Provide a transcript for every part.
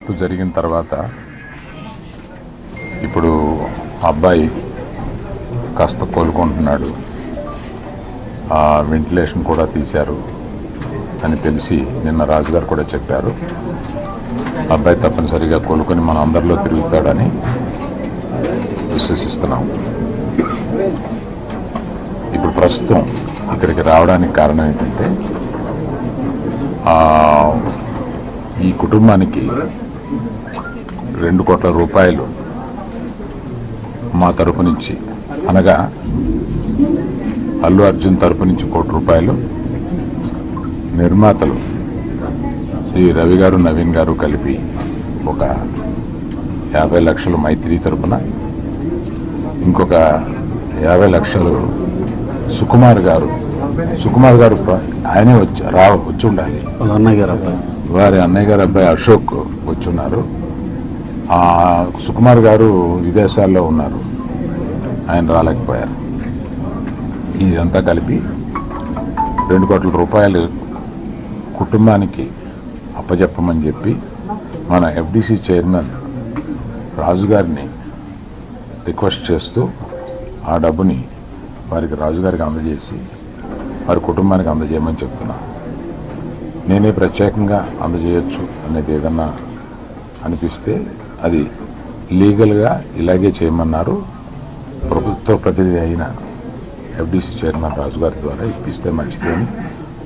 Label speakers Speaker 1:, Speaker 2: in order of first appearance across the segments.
Speaker 1: విపత్తు జరిగిన తర్వాత ఇప్పుడు అబ్బాయి కాస్త కోలుకుంటున్నాడు, వెంటిలేషన్ కూడా తీశారు అని తెలిసి నిన్న రాజుగారు కూడా చెప్పారు. అబ్బాయి తప్పనిసరిగా కోలుకొని మన అందరిలో తిరుగుతాడని విశ్వసిస్తున్నాం. ఇప్పుడు ప్రస్తుతం ఇక్కడికి రావడానికి కారణం ఏంటంటే ఈ కుటుంబానికి 2 కోట్ల రూపాయలు మా తరపు నుంచి, అనగా అల్లు అర్జున్ తరపు నుంచి 1 కోటి రూపాయలు, నిర్మాతలు శ్రీ రవి గారు నవీన్ గారు కలిపి ఒక 50 లక్షలు మైత్రి తరపున, ఇంకొక 50 లక్షలు సుకుమార్ గారు ఆయనే వచ్చి ఉండాలి, వారి అన్నయ్య గారు అబ్బాయి అశోక్ వచ్చున్నారు. సుకుమార్ గారు విదేశాల్లో ఉన్నారు, ఆయన రాలేకపోయారు. ఇదంతా కలిపి 2 కోట్ల రూపాయలు కుటుంబానికి అప్పజెప్పమని చెప్పి మన ఎఫ్డిసి చైర్మన్ రాజు గారిని రిక్వెస్ట్ చేస్తూ ఆ డబ్బుని వారికి రాజుగారికి అందజేసి వారి కుటుంబానికి అందజేయమని చెప్తున్నా. నేనే ప్రత్యేకంగా అందజేయచ్చు అనేది ఏదన్నా అనిపిస్తే అది లీగల్గా ఇలాగే చేయమన్నారు. ప్రభుత్వ ప్రతినిధి అయిన ఎఫ్డిసి చైర్మన్ రాజుగారి ద్వారా ఇప్పిస్తే మంచిది అని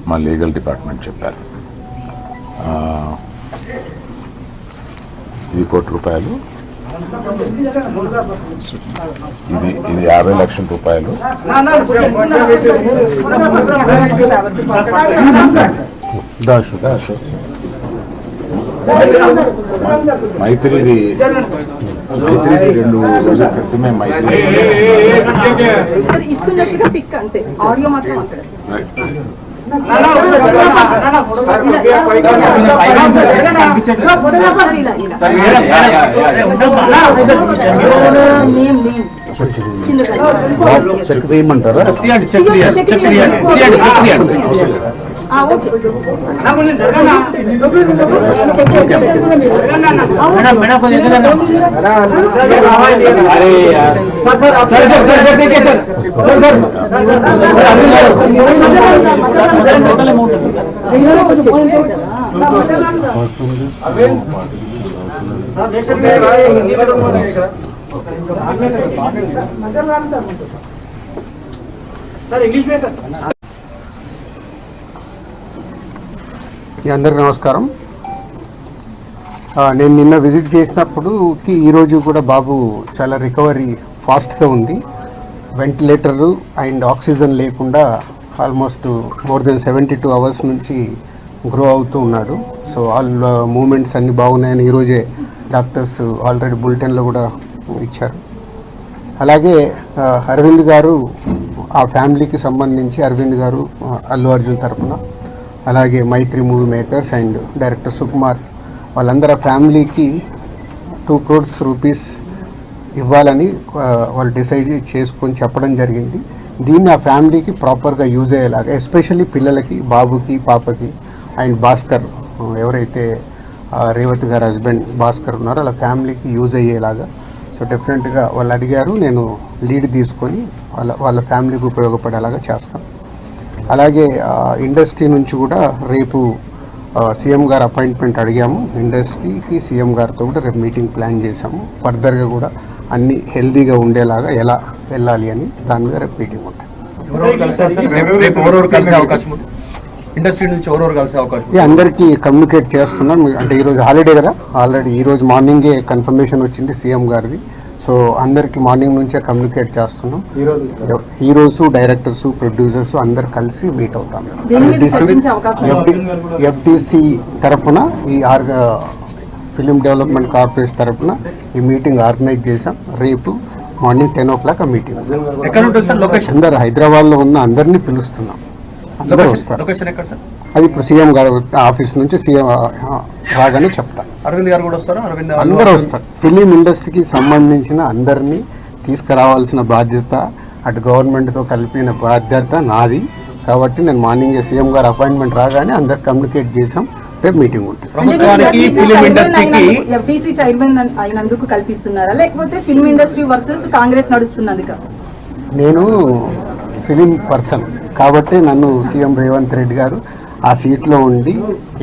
Speaker 1: మా లీగల్ డిపార్ట్మెంట్ చెప్పారు. ఇది 1 కోటి రూపాయలు, ఇది 50 లక్షల రూపాయలు. మైత్రిది 2 రోజుల క్రితమే మైత్రి
Speaker 2: చెక్ వేయమంటారా? అందరికి నమస్కారం. నేను నిన్న విజిట్ చేసినప్పుడుకి ఈరోజు కూడా బాబు చాలా రికవరీ ఫాస్ట్గా ఉంది. వెంటిలేటరు అండ్ ఆక్సిజన్ లేకుండా ఆల్మోస్ట్ మోర్ దెన్ 72 అవర్స్ నుంచి గ్రో అవుతూ ఉన్నాడు. సో ఆల్ మూమెంట్స్ అన్నీ బాగున్నాయని ఈరోజే డాక్టర్స్ ఆల్రెడీ బులెటిన్లో కూడా ఇచ్చారు. అలాగే అరవింద్ గారు, ఆ ఫ్యామిలీకి సంబంధించి అరవింద్ గారు అల్లు అర్జున్ తరఫున, అలాగే Mythri movie makers and director Sukumar, వాళ్ళందరూ ఫ్యామిలీకి 2 crores రూపీస్ ఇవ్వాలని వాళ్ళు డిసైడ్ చేసుకొని చెప్పడం జరిగింది. దీన్ని ఆ ఫ్యామిలీకి ప్రాపర్గా యూజ్ అయ్యేలాగా, ఎస్పెషల్లీ పిల్లలకి, బాబుకి, పాపకి అండ్ భాస్కర్, ఎవరైతే రేవతి గారు హస్బెండ్ భాస్కర్ ఉన్నారో వాళ్ళ ఫ్యామిలీకి యూజ్ అయ్యేలాగా. సో డెఫినెట్గా వాళ్ళు అడిగారు, నేను లీడ్ తీసుకొని వాళ్ళ ఫ్యామిలీకి ఉపయోగపడేలాగా చేస్తాను. అలాగే ఇండస్ట్రీ నుంచి కూడా రేపు సీఎం గారు అపాయింట్మెంట్ అడిగాము. ఇండస్ట్రీకి సీఎం గారితో కూడా రేపు మీటింగ్ ప్లాన్ చేశాము. ఫర్దర్గా కూడా అన్ని హెల్దీగా ఉండేలాగా ఎలా వెళ్ళాలి అని దాని మీద రేపు మీటింగ్ ఉంటుంది.
Speaker 3: ఇండస్ట్రీ నుంచి ఎవరెవరు కలిసే అవకాశం?
Speaker 2: అందరికీ కమ్యూనికేట్ చేస్తున్నాం. అంటే ఈరోజు హాలిడే కదా, ఆల్రెడీ ఈరోజు మార్నింగే కన్ఫర్మేషన్ వచ్చింది సీఎం గారిది. సో అందరికి మార్నింగ్ నుంచే కమ్యూనికేట్ చేస్తున్నాం. హీరోస్, డైరెక్టర్స్, ప్రొడ్యూసర్స్ అందరు కలిసి మీట్ అవుతాం. ఎఫ్డిసి తరఫున, ఈ ఫిలిం డెవలప్మెంట్ కార్పొరేషన్ తరఫున ఈ మీటింగ్ ఆర్గనైజ్ చేశాం. రేపు మార్నింగ్ 10 o'clock ఆ మీటింగ్. అందరు హైదరాబాద్లో ఉన్న అందరినీ పిలుస్తున్నాం, అందరూ వస్తారు. అది ఇప్పుడు సీఎం గారు ఆఫీస్ నుంచి సీఎం రాగానే చెప్తాను.
Speaker 3: అరవింద్ గారు కూడా వస్తారు,
Speaker 2: అందరూ వస్తారు. ఫిలిం ఇండస్ట్రీకి సంబంధించిన అందరినీ తీసుకురావాల్సిన బాధ్యత, అటు గవర్నమెంట్తో కలిపిన బాధ్యత నాది. కాబట్టి నేను మార్నింగ్ సీఎం గారు అపాయింట్మెంట్ రాగానే అందరికి కమ్యూనికేట్ చేసాం. రేపు మీటింగ్ ఉంటుంది.
Speaker 3: ప్రభుత్వానికి ఫిలిం ఇండస్ట్రీకి
Speaker 4: ఎఫ్డీసీ చైర్మన్ అయినందుకు కల్పిస్తున్నారా, లేకపోతే ఫిల్మ్ ఇండస్ట్రీ వర్సెస్ కాంగ్రెస్ నడుస్తున్నందుక?
Speaker 2: నేను ఫిలిం పర్సన్ కాబట్టి నన్ను సీఎం రేవంత్ రెడ్డి గారు ఆ సీట్లో ఉండి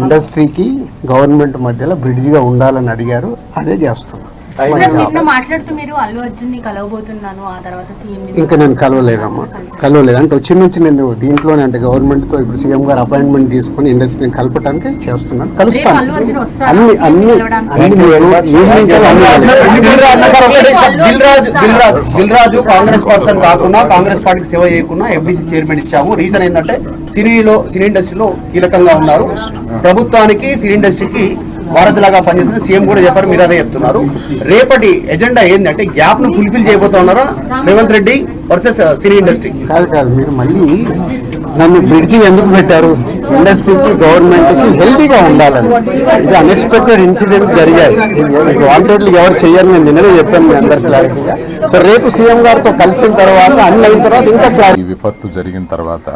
Speaker 2: ఇండస్ట్రీకి గవర్నమెంట్ మధ్యలో బ్రిడ్జిగా ఉండాలని అడిగారు. అదే చేస్తున్నాను.
Speaker 5: సార్, నిన్న మాట్లాడుతూ మీరు అల్లు అర్జున్ ని కలవబోతున్నాను, ఆ తర్వాత సీఎం
Speaker 2: ఇంకా నేను కలవలేదమ్మా, కలవలేదు. అంటే వచ్చి నుంచి నేను దీంట్లోనే అంటే గవర్నమెంట్తో ఇప్పుడు సీఎం గారు అపాయింట్మెంట్ తీసుకుని ఇండస్ట్రీని కలపడానికి చేస్తున్నాను. కలుస్తాను.
Speaker 5: అల్లు అర్జున్ వస్తారా?
Speaker 2: అన్ని అన్ని అన్ని మీరు ఈవినింగ్ కల్లా
Speaker 3: దిల్ రాజు కాంగ్రెస్ పర్సన్ కాకుండా కాంగ్రెస్ పార్టీకి సేవ చేయకుండా ఎఫ్డీసీ చైర్మన్ ఇచ్చాము. రీజన్ ఏంటంటే సినీ ఇండస్ట్రీలో కీలకంగా ఉన్నారు. ప్రభుత్వానికి సినీ ఇండస్ట్రీకి వారధిలాగా పనిచేసిన సీఎం కూడా చెప్పారు, మీరు అదే చెప్తున్నారు. రేపటి ఎజెండా ఏంటంటే గ్యాప్ ను ఫుల్ఫిల్ చేయబోతా ఉన్నారా Revanth Reddy versus cine industry?
Speaker 2: కాదు మీరు మళ్ళీ నన్ను బ్రిడ్జి ఎందుకు పెట్టారు? ఇండస్ట్రీకి గవర్నమెంట్కి హెల్తీగా ఉండాలని. ఇది అన్ఎక్స్పెక్టెడ్ ఇన్సిడెంట్స్ జరిగాయి. వాంటెడ్లీ ఎవరు చెయ్యరు, నేను నిన్ననే చెప్పాను మీ అందరు క్లారిటీగా. సో రేపు సీఎం గారితో కలిసిన తర్వాత అన్ని అయిన తర్వాత ఇంకా
Speaker 1: ఈ విపత్తు జరిగిన తర్వాత